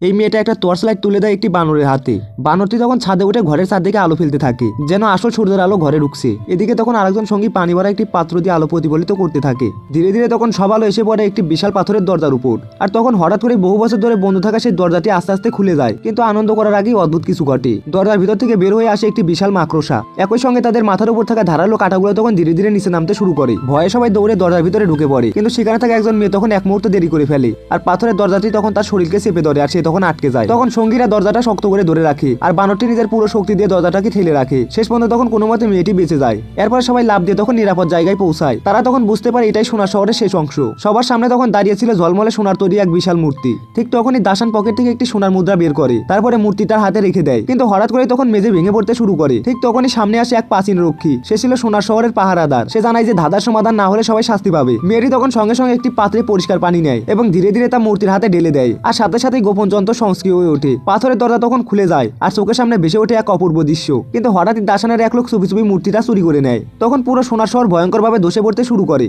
এই মেয়েটা একটা টর্চ লাইট তুলে দেয় একটি বানরের হাতে। বানরটি তখন ছাদে উঠে ঘরের ছাদ দিকে আলো ফেলতে থাকে, যেন আসল সূর্যের আলো ঘরে ঢুকছে। এদিকে তখন আরেকজন সঙ্গী পানি ভরা একটি পাত্র দিয়ে আলো প্রতিফলিত করতে থাকে। ধীরে ধীরে তখন সব আলো এসে পড়ে একটি বিশাল পাথরের দরজার উপর। আর তখন হঠাৎ করে বহু বছর ধরে বন্ধ থাকা সেই দরজাটি আস্তে আস্তে খুলে যায়। কিন্তু আনন্দ করার আগেই অদ্ভুত কিছু ঘটে। দরজার ভিতর থেকে বের হয়ে আসে একটি বিশাল মাকড়সা। একই সঙ্গে তাদের মাথার উপর থাকা ধারালো কাঁটাগুলো তখন ধীরে ধীরে নিচে নামতে শুরু করে। ভয়ে সবাই দৌড়ে দরজার ভিতরে ঢুকে পড়ে, কিন্তু সেখানে থাকা একজন মেয়ে তখন এক মুহূর্ত দেরি করে ফেলে। আর পাথরের দরজাটি তখন তার শরীরকে চেপে ধরে, আর সে তখন আটকে যায়। তখন সঙ্গীরা দরজাটা শক্ত করে ধরে রাখে, আর বানরটি নিজের পুরো শক্তি দিয়ে দরজাটাকে ঠেলে রাখে। শেষ পর্যন্ত তখন কোনো মতে মেয়েটি বেঁচে যায়। এরপর সবাই লাফ দিয়ে তখন নিরাপদ জায়গায় পৌঁছায়। তারা তখন বুঝতে পারে এটাই সোনার শহরের শেষ অংশ। সবার সামনে তখন দাঁড়িয়ে ছিল ঝলমলে সোনার তৈরি এক বিশাল মূর্তি। ঠিক তখনই দাসান পকেট থেকে একটি সোনার মুদ্রা বের করে, তারপরে মূর্তি তার হাতে রেখে দেয়। কিন্তু হঠাৎ করে তখন মেঝে ভেঙে পড়তে শুরু করে। ঠিক তখনই সামনে আসে এক প্রাচীন রক্ষী। সে ছিল সোনার শহরের পাহারাদার। সে জানায় যে ধাঁধার সমাধান না হলে সবাই শাস্তি পাবে। মেয়েটি তখন সঙ্গে সঙ্গে একটি পাত্রে পরিষ্কার পানি নেয় এবং ধীরে ধীরে তা মূর্তির হাতে ঢেলে দেয়। আর সাথে সাথে গোপন যন্ত্র সংস্ক্রিয় হয়ে ওঠে। পাথরের দরজা তখন খুলে যায়, আর চোখের সামনে ভেসে ওঠে এক অপূর্ব দৃশ্য। কিন্তু হঠাৎই দাসানের এক লোক চুপি চুপি মূর্তিটা চুরি করে নেয়। তখন পুরো সোনার শহর ভয়ঙ্করভাবে ধসে পড়তে শুরু করে।